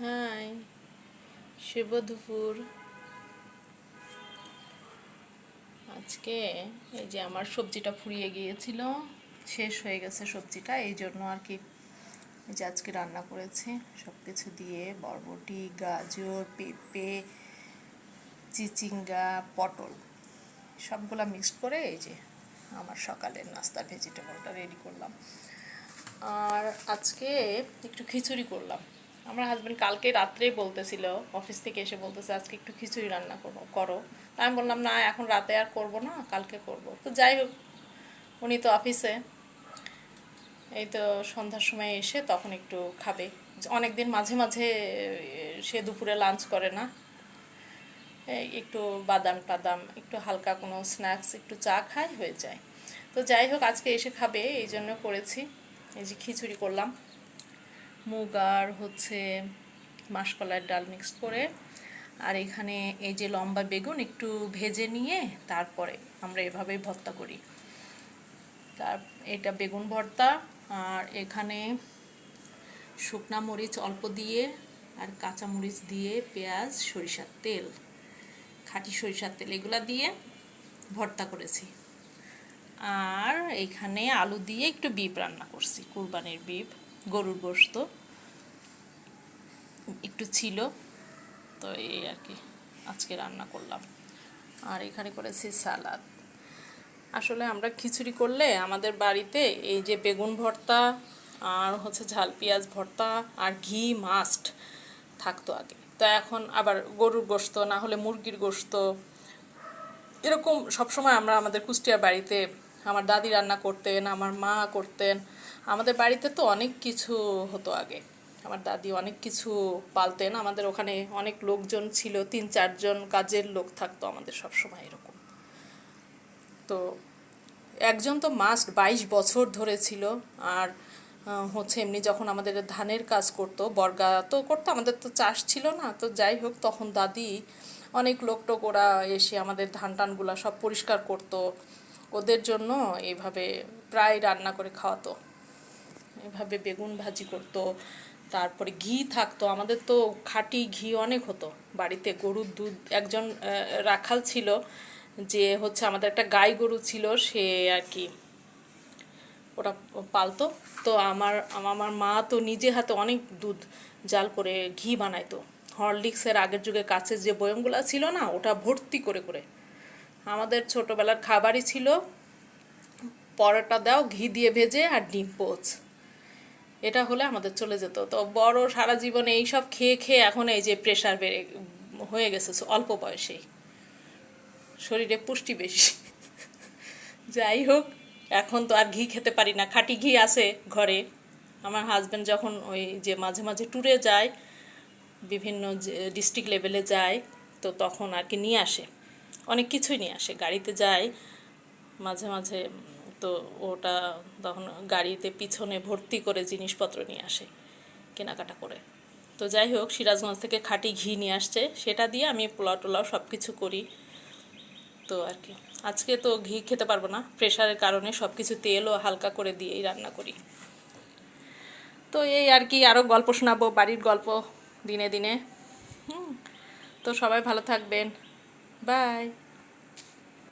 High, শুভ দুপুর। আজকে এই যে আমার সবজিটা ফুরিয়ে গিয়েছিল, শেষ হয়ে গেছে সবজিটা, এই জন্য আর কি এই যে আজকে রান্না করেছি সব কিছু দিয়ে, বরবটি, গাজর, পেঁপে, চিচিঙ্গা, পটল সবগুলা মিক্সড করে এই যে আমার সকালের নাস্তার ভেজিটেবলটা রেডি করলাম। আর আজকে একটু খিচুড়ি করলাম। আমার হাজব্যান্ড কালকে রাত্রেই বলতেছিল, অফিস থেকে এসে বলতেছে আজকে একটু খিচুড়ি রান্না করো। আমি বললাম না, এখন রাতে আর করব না, কালকে করব। তো যাই হোক, উনি তো অফিসে, এই তো সন্ধ্যার সময় এসে তখন একটু খাবে। অনেকদিন মাঝে মাঝে সে দুপুরে লাঞ্চ করে না, এই একটু বাদাম টাদাম, একটু হালকা কোনো স্ন্যাক্স, একটু চা খায়, হয়ে যায়। তো যাই হোক, আজকে এসে খাবে এই জন্য করেছি। এই যে খিচুড়ি করলাম, মুগ আর হচ্ছে মাসকলাইয়ের ডাল মিক্স করে। আর এখানে এই যে লম্বা বেগুন একটু ভেজে নিয়ে তারপরে আমরা এভাবেই ভর্তা করি। তার এটা বেগুন ভর্তা। আর এখানে শুকনা মরিচ অল্প দিয়ে আর কাঁচা মরিচ দিয়ে, পেঁয়াজ, সরিষার তেল, খাঁটি সরিষার তেল, এগুলা দিয়ে ভর্তা করেছি। আর এখানে আলু দিয়ে একটু বিফ রান্না করছি, কুরবানির বিফ, গরুর গোশত একটু ছিল, তো এই আর কি আজকে রান্না করলাম। আর এখানে করেছি সালাদ। আসলে আমরা খিচুড়ি করলে আমাদের বাড়িতে এই যে বেগুন ভর্তা আর হচ্ছে ঝাল পেঁয়াজ ভর্তা আর ঘি মাস্ট থাকতো আগে। তো এখন আবার গরুর গোশত না হলে মুরগির গোশত, এরকম সবসময় আমরা আমাদের কুষ্টিয়া বাড়িতে আমার দাদি রান্না করতেন, আমার মা করতেন। আমাদের বাড়িতে তো অনেক কিছু হতো আগে, আমার দাদি অনেক কিছু পালতেন। আমাদের ওখানে অনেক লোকজন ছিল, 3-4 জন কাজের লোক থাকতো আমাদের সব সময় এরকম। তো একজন তো মাস্ট 22 বছর ধরে ছিল। আর হচ্ছে এমনি যখন আমাদের ধানের কাজ করতো, বর্গা তো করতো, আমাদের তো চাষ ছিল না। তো যাই হোক, তখন দাদি অনেক লোক টোক ওরা এসে আমাদের ধান টানগুলা সব পরিষ্কার করতো, ওদের জন্য এইভাবে প্রায় রান্না করে খাওয়াতো। এভাবে বেগুন ভাজি করতো, তারপরে ঘি থাকতো আমাদের, তো খাঁটি ঘি অনেক হতো বাড়িতে। গরুর দুধ, একজন রাখাল ছিল যে হচ্ছে আমাদের একটা গাই গরু ছিল, সে আর কি ওরা পালতো। তো আমার আমার মা তো নিজে হাতে অনেক দুধ জাল করে ঘি বানাইতো। হরলিক্সের আগের যুগে কাছের যে বয়মগুলো ছিল না, ওটা ভর্তি করে করে আমাদের ছোটবেলার খাবারই ছিল পরোটা দাও ঘি দিয়ে ভেজে আর ডিম পোচ, এটা হলে আমাদের চলে যেত। তো বড় সারা জীবনে এইসব খেয়ে খেয়ে এখন এই যে প্রেশার বেড়ে হয়ে গেছে অল্প বয়সেই, শরীরে পুষ্টি বেশি। যাই হোক, এখন তো আর ঘি খেতে পারি না। খাঁটি ঘি আছে ঘরে। আমার হাজব্যান্ড যখন ওই যে মাঝে মাঝে ট্যুরে যায়, বিভিন্ন ডিস্ট্রিক্ট লেভেলে যায়, তো তখন আর কি নিয়ে আসে, অনেক কিছুই নিয়ে আসে, গাড়িতে যায় মাঝে মাঝে। তো ওটা তখন গাড়িতে পিছনে ভর্তি করে জিনিসপত্র নিয়ে আসে কেনাকাটা করে। তো যাই হোক, সিরাজগঞ্জ থেকে খাঁটি ঘি নিয়ে আসছে, সেটা দিয়ে আমি পোলাও টোলাও সব কিছু করি। তো আর কি আজকে তো ঘি খেতে পারবো না, প্রেশারের কারণে সব কিছু তেলও হালকা করে দিয়েই রান্না করি। তো এই আর কি, আরও গল্প শোনাবো, বাড়ির গল্প দিনে দিনে। তো সবাই ভালো থাকবেন, বাই।